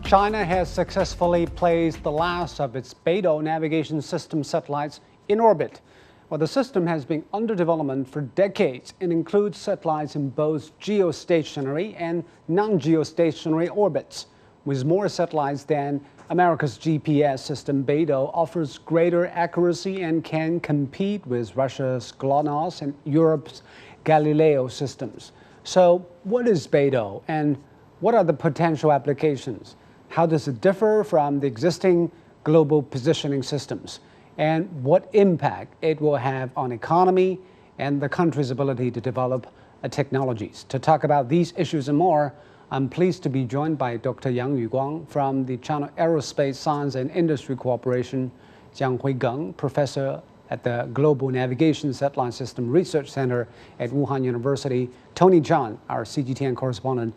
China has successfully placed the last of its Beidou navigation system satellites in orbit. Well, the system has been under development for decades and includes satellites in both geostationary and non-geostationary orbits. With more satellites than America's GPS system, Beidou offers greater accuracy and can compete with Russia's GLONASS and Europe's Galileo systems. So, what is Beidou and what are the potential applications? How does it differ from the existing global positioning systems? And what impact it will have on economy and the country's ability to develop technologies? To talk about these issues and more, I'm pleased to be joined by Dr. Yang Yuguang from the China Aerospace Science and Industry Corporation, Jiang Huigeng, professor at the Global Navigation Satellite System Research Center at Wuhan University, Tony Zhang, our CGTN correspondent,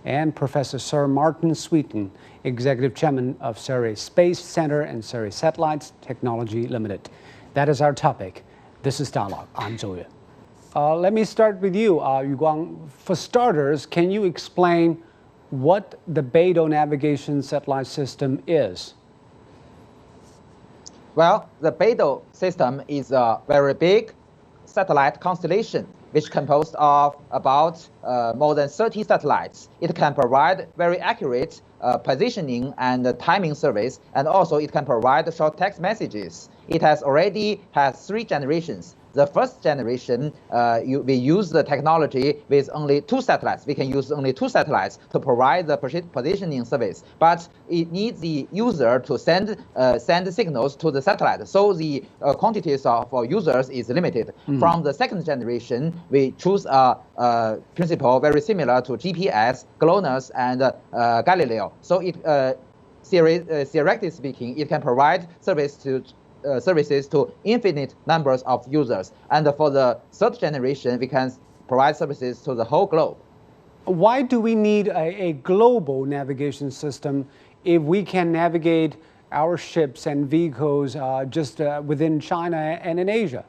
and Professor Sir Martin Sweeten, Executive Chairman of Surrey Space Center and Surrey Satellites Technology Limited. That is our topic. This is Dialogue. I'm Zhou Yue. Let me start with you, Yuguang. For starters, can you explain what the Beidou navigation satellite system is? Well, the Beidou system is a very big satellite constellation which composed of about more than 30 satellites. It can provide very accurate positioning and timing service, and also it can provide short text messages. It has already has 3 generations. The first generation, we use the technology with only 2 satellites. We can use only 2 satellites to provide the positioning service, but it needs the user to send signals to the satellite. So the quantities of users is limited. From the second generation, we choose a principle very similar to GPS, GLONASS, and Galileo. So it, theoretically speaking, it can provide services to infinite numbers of users. And for the third generation, we can provide services to the whole globe. Why do we need a global navigation system if we can navigate our ships and vehicles just within China and in Asia?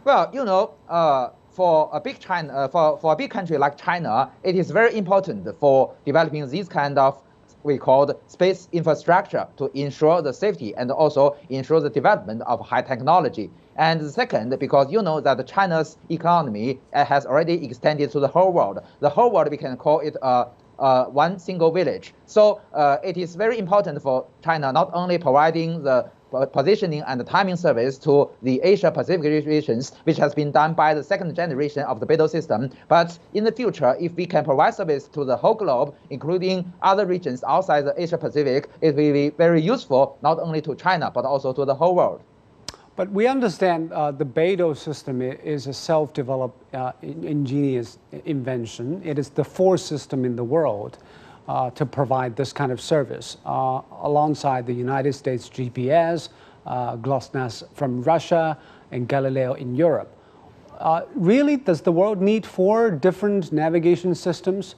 Well, you know, for a big country like China, it is very important for developing these kind of we call space infrastructure to ensure the safety and also ensure the development of high technology. And the second, because you know that China's economy has already extended to the whole world. The whole world, we can call it one single village. So it is very important for China not only providing the positioning and timing service to the Asia Pacific regions, which has been done by the second generation of the Beidou system. But in the future, if we can provide service to the whole globe, including other regions outside the Asia Pacific, it will be very useful not only to China, but also to the whole world. But we understand the Beidou system is a self-developed ingenious invention. It is the fourth system in the world to provide this kind of service, alongside the United States GPS, GLONASS from Russia, and Galileo in Europe. Really, does the world need 4 different navigation systems?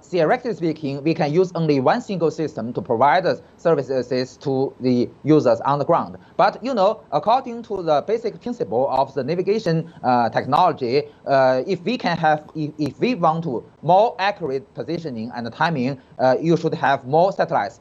Theoretically speaking, we can use only one single system to provide services to the users on the ground. But you know, according to the basic principle of the navigation technology, if we want to more accurate positioning and timing, you should have more satellites.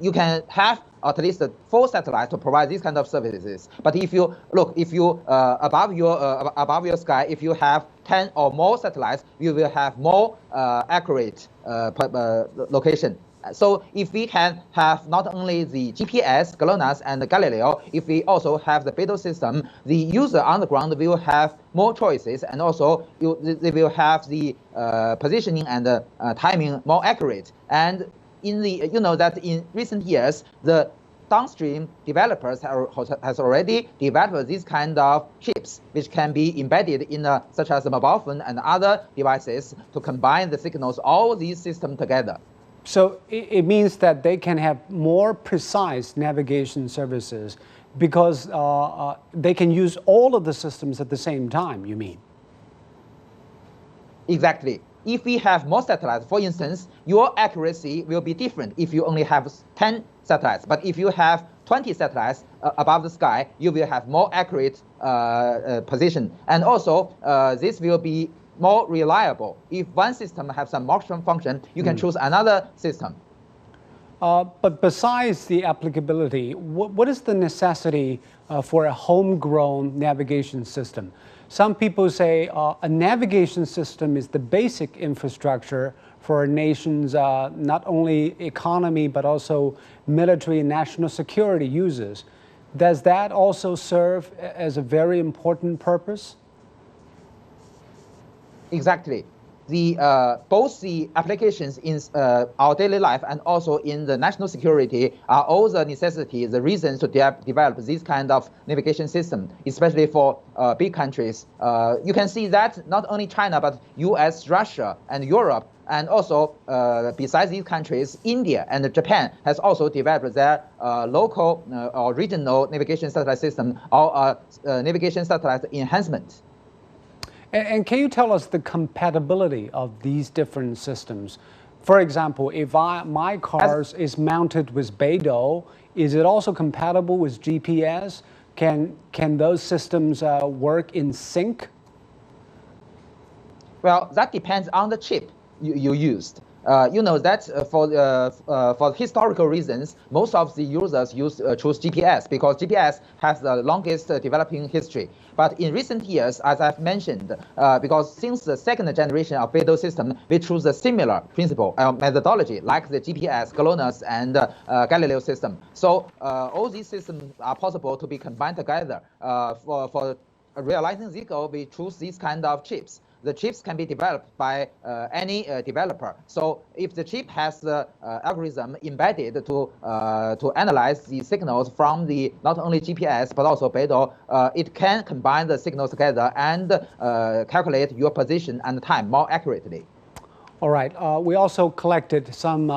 You can have at least 4 satellites to provide these kind of services. But if you look, above your sky, if you have 10 or more satellites, you will have more accurate location. So if we can have not only the GPS, GLONASS, and Galileo, if we also have the Beidou system, the user on the ground will have more choices, and also they will have the positioning and timing more accurate. And you know that in recent years, the downstream developers has already developed these kind of chips, which can be embedded in such as a mobile phone and other devices to combine the signals, all these systems together. So it means that they can have more precise navigation services because they can use all of the systems at the same time, you mean? Exactly. If we have more satellites, for instance, your accuracy will be different if you only have 10 satellites. But if you have 20 satellites above the sky, you will have more accurate position. And also, this will be more reliable. If one system has some malfunction, you can choose another system. But besides the applicability, what is the necessity for a homegrown navigation system? Some people say a navigation system is the basic infrastructure for a nation's not only economy but also military and national security uses. Does that also serve as a very important purpose? Exactly. Both the applications in our daily life and also in the national security are all the necessity, the reasons to develop this kind of navigation system, especially for big countries. You can see that not only China, but US, Russia, and Europe, and also besides these countries, India and Japan has also developed their local or regional navigation satellite system or navigation satellite enhancement. And can you tell us the compatibility of these different systems? For example, if my car is mounted with Beidou, is it also compatible with GPS? Can those systems work in sync? Well, that depends on the chip you used. You know that for historical reasons, most of the users choose GPS because GPS has the longest developing history. But in recent years, as I've mentioned, because since the second generation of Beidou system, we choose a similar principle methodology like the GPS, GLONASS, and Galileo system. So all these systems are possible to be combined together. For realizing this goal, we choose these kind of chips. The chips can be developed by any developer. So if the chip has the algorithm embedded to analyze the signals from the not only GPS but also Beidou, it can combine the signals together and calculate your position and time more accurately. All right. We also collected some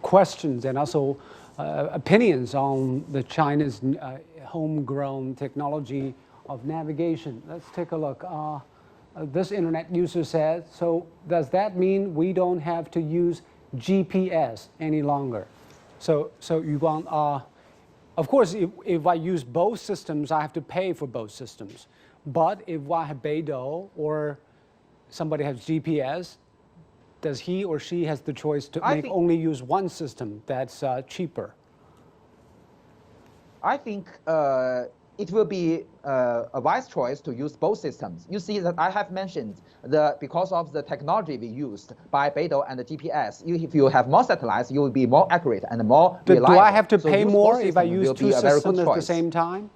questions and also opinions on the China's homegrown technology of navigation. Let's take a look. This internet user says, so does that mean we don't have to use GPS any longer? So you want, of course, if I use both systems, I have to pay for both systems. But if I have Beidou or somebody has GPS, does he or she has the choice to only use one system that's cheaper? I think it will be a wise choice to use both systems. You see that I have mentioned because of the technology we used by Beidou and the GPS, if you have more satellites, you will be more accurate and more reliable. Do I have to pay more if I use two systems at the same time?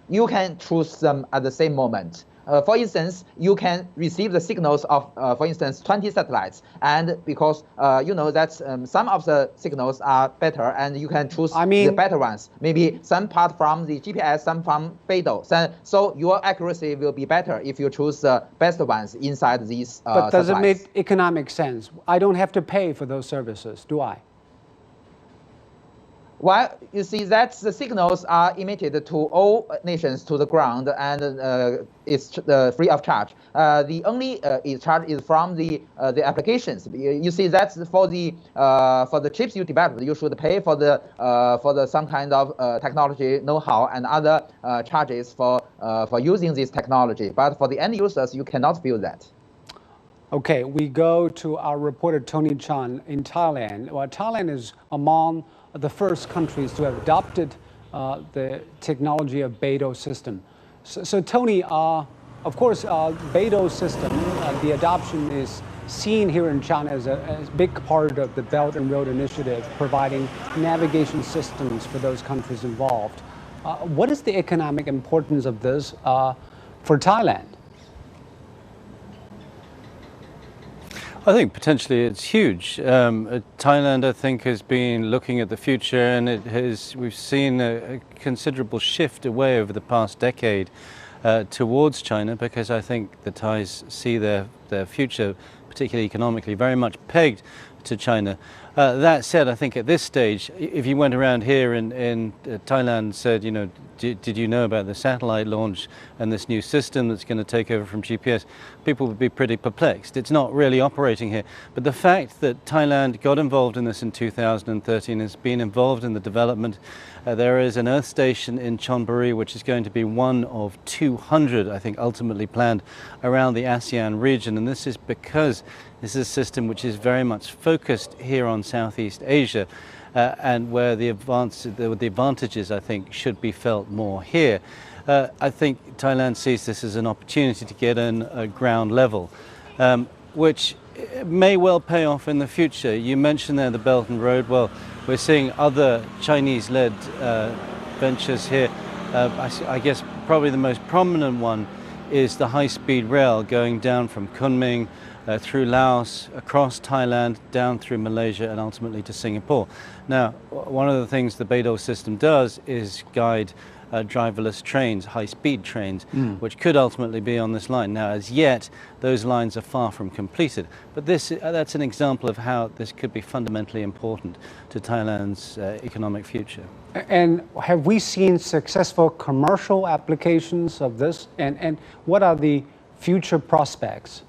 You can choose them at the same moment. For instance, you can receive the signals of, for instance, 20 satellites. And because you know that some of the signals are better and you can choose the better ones. Maybe some part from the GPS, some from Beidou. So your accuracy will be better if you choose the best ones inside these But does satellites. it make economic sense? I don't have to pay for those services, do I? Well, you see that the signals are emitted to all nations to the ground, and it's free of charge. The only charge is from the applications. You see that for the chips you developed, you should pay for the some kind of technology know-how and other charges for using this technology. But for the end users, you cannot feel that. Okay, we go to our reporter Tony Chan in Thailand. Well, Thailand is among the first countries to have adopted the technology of Beidou system. So Tony, of course, Beidou system, the adoption is seen here in China as a big part of the Belt and Road Initiative, providing navigation systems for those countries involved. What is the economic importance of this for Thailand? I think potentially it's huge. Thailand, I think, has been looking at the future, and we've seen a considerable shift away over the past decade towards China, because I think the Thais see their future, particularly economically, very much pegged to China. That said, I think at this stage, if you went around here in Thailand and said, you know, did you know about the satellite launch and this new system that's going to take over from GPS, people would be pretty perplexed. It's not really operating here. But the fact that Thailand got involved in this in 2013, has been involved in the development. There is an Earth station in Chonburi, which is going to be one of 200, I think, ultimately planned around the ASEAN region. And this is because this is a system which is very much focused here on Southeast Asia, and where the advantages, I think, should be felt more here. I think Thailand sees this as an opportunity to get in at ground level, which may well pay off in the future. You mentioned there the Belt and Road. Well, we're seeing other Chinese-led ventures here. I guess probably the most prominent one is the high-speed rail going down from Kunming through Laos, across Thailand, down through Malaysia, and ultimately to Singapore. Now, one of the things the Beidou system does is guide driverless trains, high-speed trains, which could ultimately be on this line. Now, as yet, those lines are far from completed. But that's an example of how this could be fundamentally important to Thailand's economic future. And have we seen successful commercial applications of this? And what are the future prospects?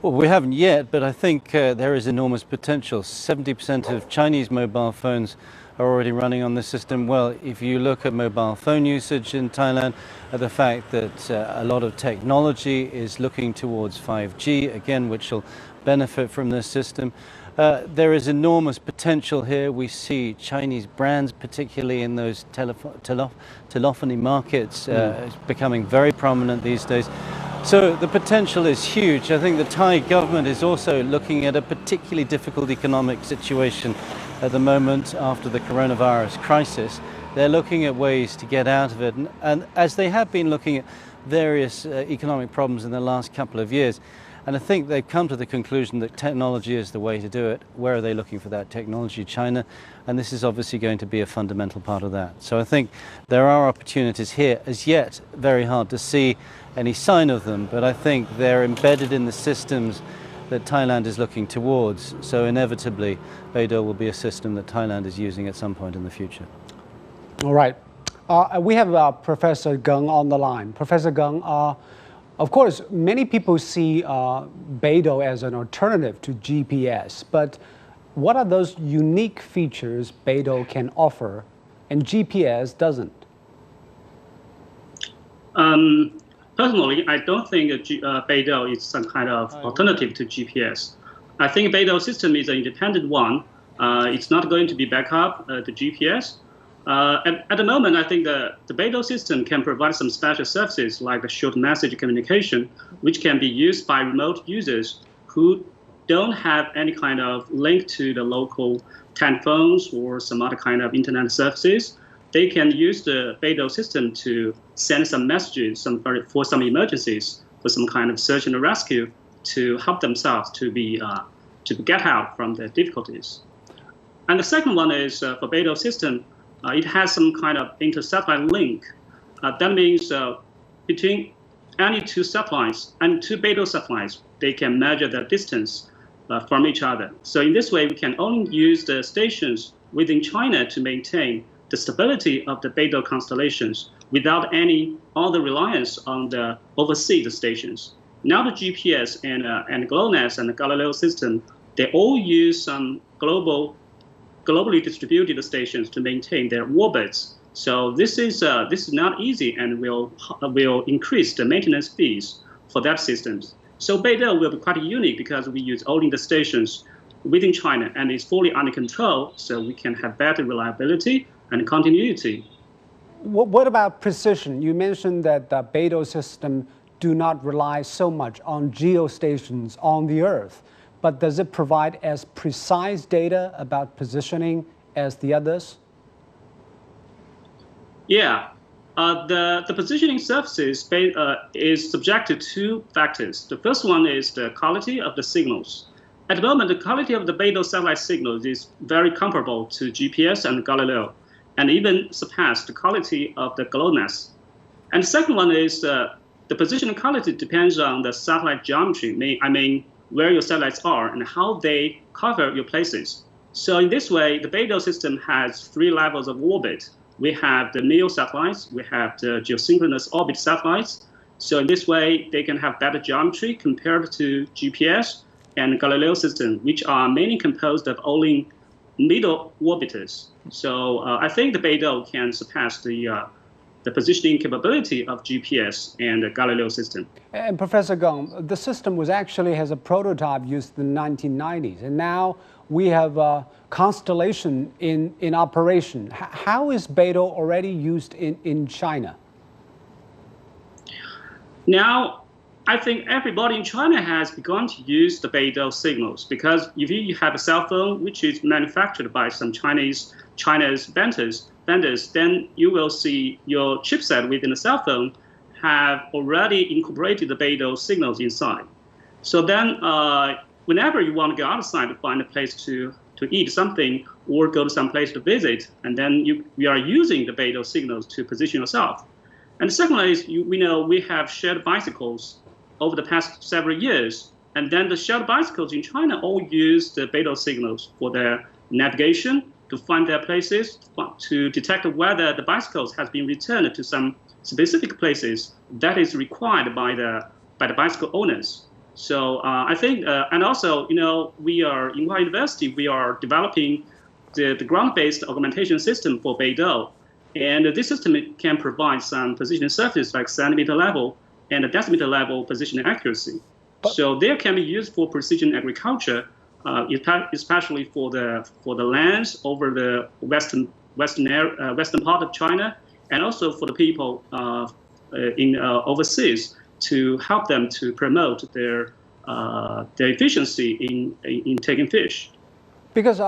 Well, we haven't yet, but I think there is enormous potential. 70% of Chinese mobile phones are already running on this system. Well, if you look at mobile phone usage in Thailand, the fact that a lot of technology is looking towards 5G, again, which will benefit from this system. There is enormous potential here. We see Chinese brands, particularly in those telephony markets, becoming very prominent these days. So the potential is huge. I think the Thai government is also looking at a particularly difficult economic situation at the moment after the coronavirus crisis. They're looking at ways to get out of it, and as they have been looking at various economic problems in the last couple of years. And I think they've come to the conclusion that technology is the way to do it. Where are they looking for that technology? China. And this is obviously going to be a fundamental part of that. So I think there are opportunities here. As yet, very hard to see any sign of them, but I think they're embedded in the systems that Thailand is looking towards. So inevitably, Beidou will be a system that Thailand is using at some point in the future. All right. We have Professor Geng on the line. Professor Geng, of course, many people see Beidou as an alternative to GPS, but what are those unique features Beidou can offer and GPS doesn't? Personally, I don't think Beidou is some kind of alternative to GPS. I think Beidou system is an independent one. It's not going to be backup to GPS. At the moment, I think the Beidou system can provide some special services like the short message communication, which can be used by remote users who don't have any kind of link to the local telephones or some other kind of internet services. They can use the Beidou system to send some messages for some emergencies, for some kind of search and rescue, to help themselves to get out from the difficulties. And the second one is for Beidou system, it has some kind of inter-satellite link. That means between any two satellites and two Beidou satellites, they can measure the distance from each other. So in this way, we can only use the stations within China to maintain the stability of the Beidou constellations without any other reliance on the overseas stations. Now the GPS and GLONASS and the Galileo system, they all use some globally distributed stations to maintain their orbits. So this is not easy and will increase the maintenance fees for that systems. So Beidou will be quite unique because we use only the stations within China and it's fully under control, so we can have better reliability and continuity. What about precision? You mentioned that the Beidou system do not rely so much on geostations on the Earth, but does it provide as precise data about positioning as the others? Yeah, the positioning services is subject to two factors. The first one is the quality of the signals. At the moment, the quality of the Beidou satellite signals is very comparable to GPS and Galileo, and even surpass the quality of the GLONASS. And the second one is the positioning quality depends on the satellite geometry. I mean, where your satellites are and how they cover your places. So in this way, the Beidou system has 3 levels of orbit. We have the MEO satellites, we have the geosynchronous orbit satellites. So in this way, they can have better geometry compared to GPS and Galileo system, which are mainly composed of only middle orbiters. So I think the Beidou can surpass the positioning capability of GPS and the Galileo system. And Professor Gong, the system was actually has a prototype used in the 1990s, and now we have a constellation in operation. How is Beidou already used in China? Now, I think everybody in China has begun to use the Beidou signals, because if you have a cell phone which is manufactured by some Chinese vendors, then you will see your chipset within the cell phone have already incorporated the Beidou signals inside. So then whenever you want to go outside to find a place to eat something or go to some place to visit, and then you are using the Beidou signals to position yourself. And secondly is we know we have shared bicycles over the past several years, and then the shared bicycles in China all use the Beidou signals for their navigation, to find their places, to detect whether the bicycles has been returned to some specific places that is required by the bicycle owners. So I think, and also, we are in our university, we are developing the ground-based augmentation system for Beidou, and this system can provide some positioning services like centimeter level and decimeter level positioning accuracy. So they can be used for precision agriculture, especially for the lands over the western part of China, and also for the people in overseas, to help them to promote their efficiency in taking fish. Because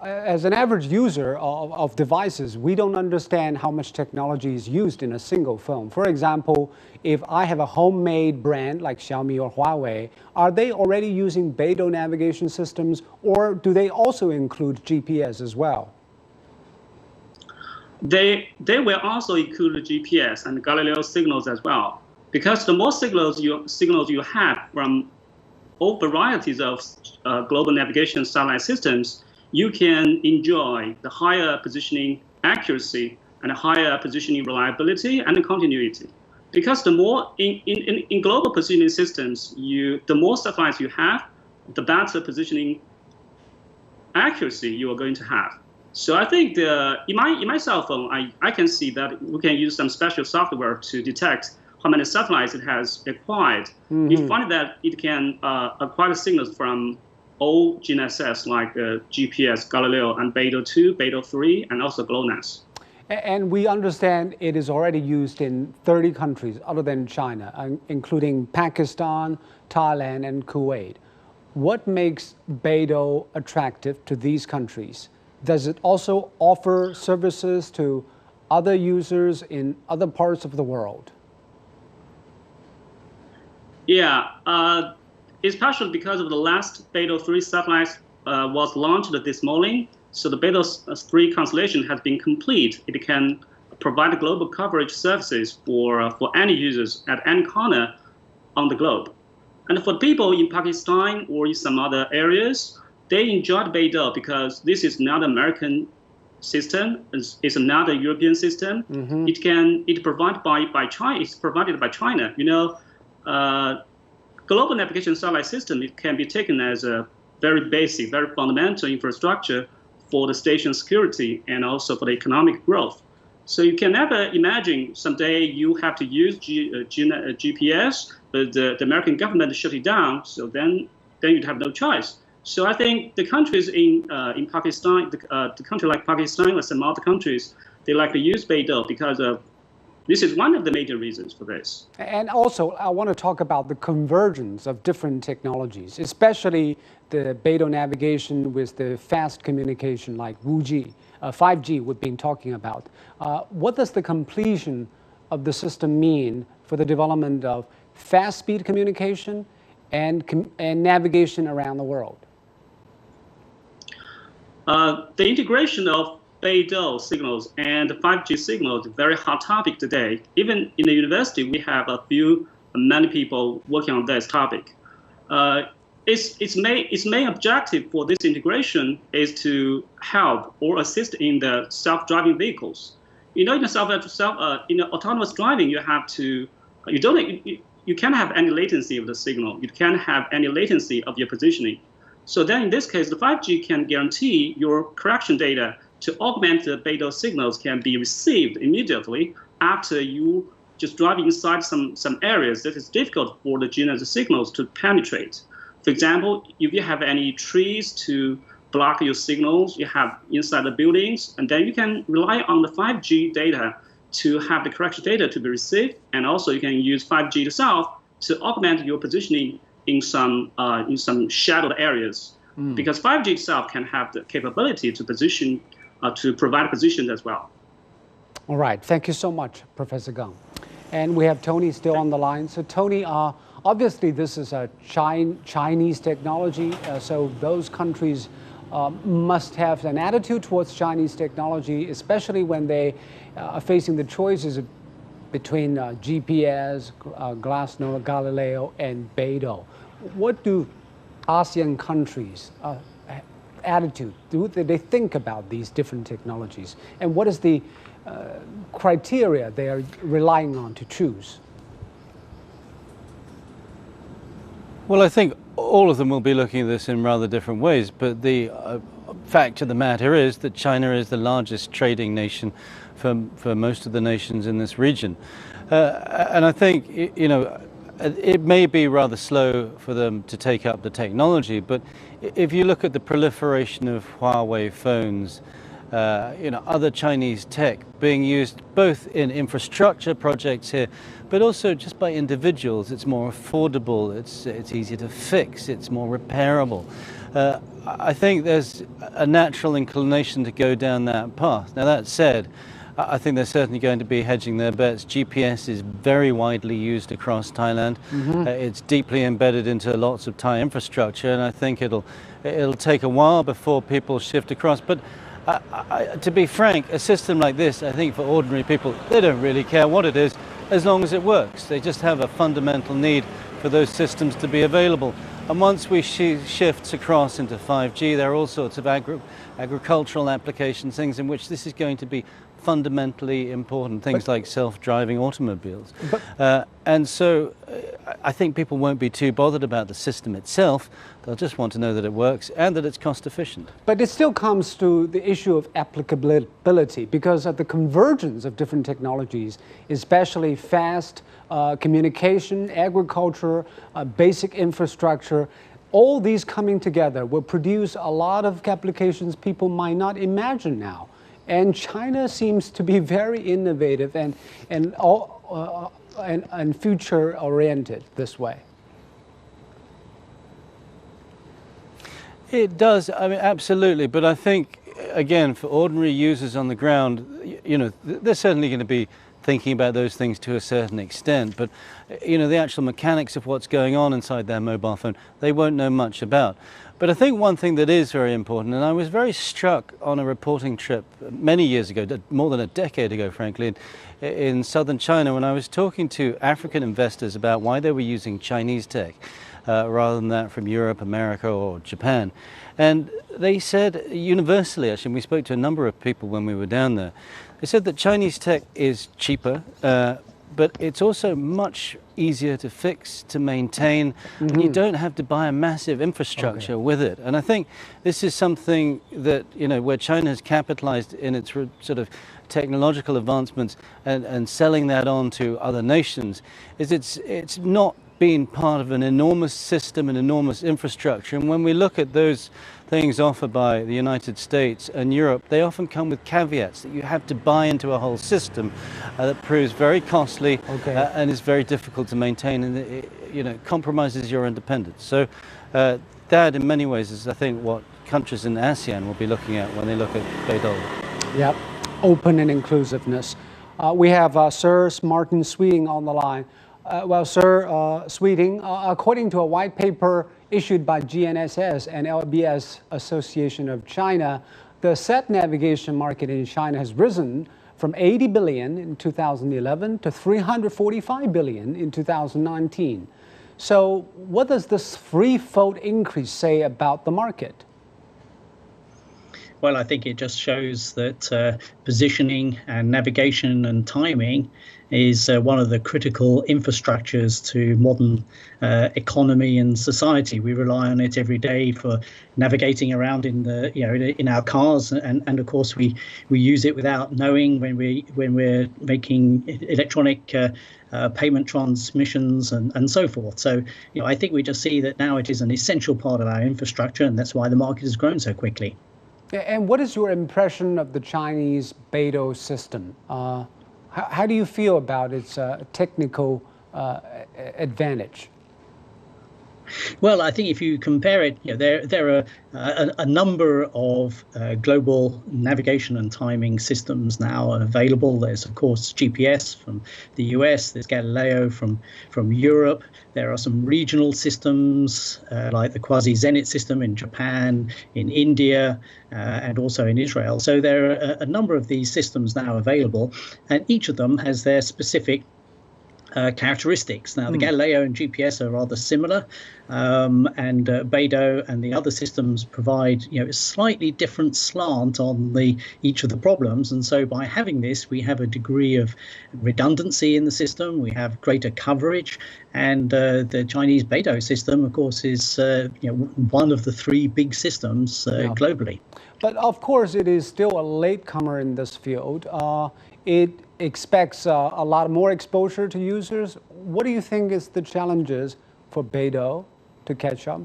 as an average user of devices, we don't understand how much technology is used in a single phone. For example, if I have a homemade brand like Xiaomi or Huawei, are they already using Beidou navigation systems, or do they also include GPS as well? They will also include the GPS and Galileo signals as well, because the more signals you have from all varieties of global navigation satellite systems, you can enjoy the higher positioning accuracy and higher positioning reliability and continuity. Because the more in global positioning systems, the more satellites you have, the better positioning accuracy you are going to have. So I think in my cell phone, I can see that we can use some special software to detect how many satellites it has acquired. Mm-hmm. We find that it can acquire signals from all GNSS like GPS, Galileo, and Beidou 2, Beidou 3, and also GLONASS. And we understand it is already used in 30 countries other than China, including Pakistan, Thailand, and Kuwait. What makes Beidou attractive to these countries? Does it also offer services to other users in other parts of the world? Yeah, especially because of the last Beidou 3 satellite was launched this morning. So the Beidou 3 constellation has been complete. It can provide global coverage services for any users at any corner on the globe. And for people in Pakistan or in some other areas, they enjoyed Beidou because this is not an American system. It's not a European system. Mm-hmm. It's provided by China. It's provided by China. Global navigation satellite system, it can be taken as a very basic, very fundamental infrastructure for the station security and also for the economic growth. So you can never imagine someday you have to use GPS, but the American government shut it down. So then you'd have no choice. So I think the countries in Pakistan, the country like Pakistan or some other countries, they like to use Beidou because of this is one of the major reasons for this. And also, I want to talk about the convergence of different technologies, especially the Beidou navigation with the fast communication like 5G we've been talking about. What does the completion of the system mean for the development of fast speed communication and navigation around the world? The integration of Beidou signals and 5G signals is a very hot topic today. Even in the university, we have many people working on this topic. its main objective for this integration is to help or assist in the self-driving vehicles. In autonomous driving, you can't have any latency of the signal. You can't have any latency of your positioning. So then, in this case, the 5G can guarantee your correction data to augment the Beidou signals can be received immediately after you just drive inside some areas that is difficult for the GNSS signals to penetrate. For example, if you have any trees to block your signals, you have inside the buildings, and then you can rely on the 5G data to have the correction data to be received, and also you can use 5G itself to augment your positioning in some shadowed areas, because 5G itself can have the capability to position, to provide positions as well. All right, thank you so much, Professor Gang. And we have Tony still on the line. So Tony, obviously this is a Chinese technology, so those countries must have an attitude towards Chinese technology, especially when they are facing the choices between GPS, Glassnode, Galileo, and Beidou. What do ASEAN countries' attitude? Do they think about these different technologies? And what is the criteria they are relying on to choose? Well, I think all of them will be looking at this in rather different ways, but the fact of the matter is that China is the largest trading nation for most of the nations in this region. And I think, it may be rather slow for them to take up the technology, but if you look at the proliferation of Huawei phones, other Chinese tech being used both in infrastructure projects here, but also just by individuals. It's more affordable, it's easier to fix, it's more repairable. I think there's a natural inclination to go down that path. Now that said, I think they're certainly going to be hedging their bets. GPS is very widely used across Thailand. It's deeply embedded into lots of Thai infrastructure, and I think it'll take a while before people shift across. But to be frank, a system like this, I think for ordinary people, they don't really care what it is, as long as it works. They just have a fundamental need for those systems to be available. And once we shift across into 5G, there are all sorts of agricultural applications, things in which this is going to be fundamentally important, things like self-driving automobiles. And so I think people won't be too bothered about the system itself. They'll just want to know that it works and that it's cost efficient. But it still comes to the issue of applicability, because of the convergence of different technologies, especially fast communication, agriculture, basic infrastructure, all these coming together will produce a lot of applications people might not imagine now. And China seems to be very innovative and future-oriented this way. It does, I mean, absolutely. But I think, again, for ordinary users on the ground, they're certainly going to be thinking about those things to a certain extent. But, the actual mechanics of what's going on inside their mobile phone, they won't know much about. But I think one thing that is very important, and I was very struck on a reporting trip many years ago, more than a decade ago, frankly, in southern China, when I was talking to African investors about why they were using Chinese tech rather than that from Europe, America, or Japan. And they said universally, actually, and we spoke to a number of people when we were down there, they said that Chinese tech is cheaper, but it's also much easier to fix, to maintain, and you don't have to buy a massive infrastructure with it. And I think this is something that, where China has capitalized in its sort of technological advancements and selling that on to other nations, is it's not been part of an enormous system, an enormous infrastructure. And when we look at those things offered by the United States and Europe, they often come with caveats that you have to buy into a whole system that proves very costly and is very difficult to maintain, and it compromises your independence. So that in many ways is, I think, what countries in ASEAN will be looking at when they look at Beidou. Yep, open and inclusiveness. We have Sir Martin Sweeting on the line. Well, Sir Sweeting, according to a white paper issued by GNSS and LBS Association of China, the SAT navigation market in China has risen from 80 billion in 2011 to 345 billion in 2019. So what does this threefold increase say about the market? Well, I think it just shows that positioning and navigation and timing is one of the critical infrastructures to modern economy and society. We rely on it every day for navigating around in our cars, and of course we use it without knowing when we're making electronic payment transmissions and so forth. So I think we just see that now it is an essential part of our infrastructure, and that's why the market has grown so quickly. And what is your impression of the Chinese Beidou system? How do you feel about its technical advantage? Well, I think if you compare it, there are a number of global navigation and timing systems now available. There's, of course, GPS from the US. There's Galileo from Europe. There are some regional systems like the quasi-Zenit system in Japan, in India, and also in Israel. So there are a number of these systems now available, and each of them has their specific characteristics. Now, the Galileo and GPS are rather similar, and Beidou and the other systems provide a slightly different slant on each of the problems. And so by having this, we have a degree of redundancy in the system. We have greater coverage, and the Chinese Beidou system, of course, is one of the three big systems globally. But of course, it is still a latecomer in this field. It expects a lot more exposure to users. What do you think is the challenges for Beidou to catch up?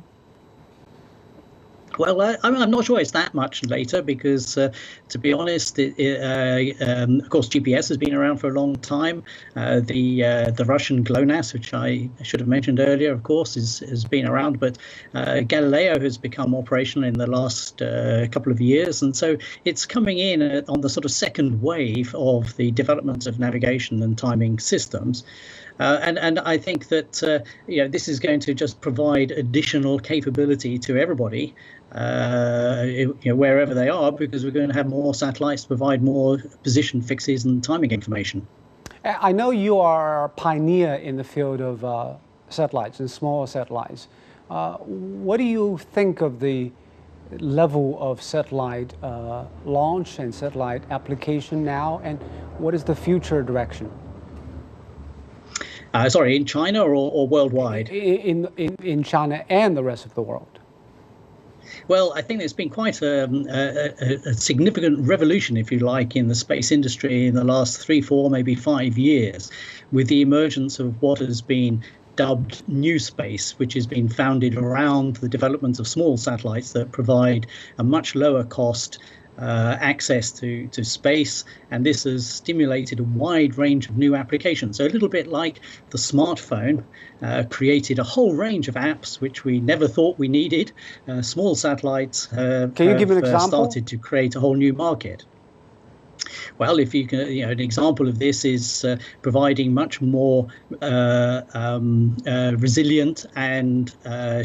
Well, I'm not sure it's that much later because, to be honest, of course, GPS has been around for a long time. The Russian GLONASS, which I should have mentioned earlier, of course, has been around. But Galileo has become operational in the last couple of years. And so it's coming in on the sort of second wave of the development of navigation and timing systems. And I think that this is going to just provide additional capability to everybody, wherever they are, because we're going to have more satellites to provide more position fixes and timing information. I know you are a pioneer in the field of satellites and small satellites. What do you think of the level of satellite launch and satellite application now, and what is the future direction? Sorry, in China or worldwide? In China and the rest of the world. Well, I think there's been quite a significant revolution, if you like, in the space industry in the last 3, 4, maybe 5 years, with the emergence of what has been dubbed new space, which has been founded around the development of small satellites that provide a much lower cost access to space, and this has stimulated a wide range of new applications. So a little bit like the smartphone created a whole range of apps which we never thought we needed. Small satellites have started to create a whole new market. Well, if you can, an example of this is providing much more resilient and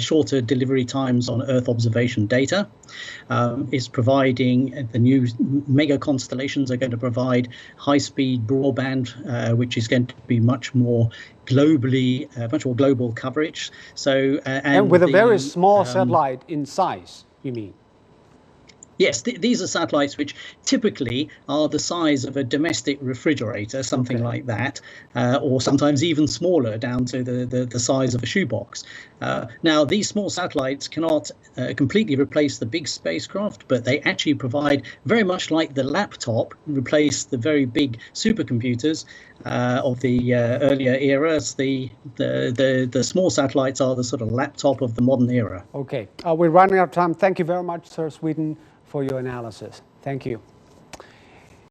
shorter delivery times on Earth observation data. Is providing the new mega constellations are going to provide high-speed broadband, which is going to be much more global coverage. So and with a very small satellite in size, you mean? Yes, these are satellites which typically are the size of a domestic refrigerator, something like that, or sometimes even smaller, down to the size of a shoebox. Now, these small satellites cannot completely replace the big spacecraft, but they actually provide, very much like the laptop replaced the very big supercomputers of the earlier eras. The small satellites are the sort of laptop of the modern era. Okay, we're running out of time. Thank you very much, Sir Sweden, for your analysis. Thank you.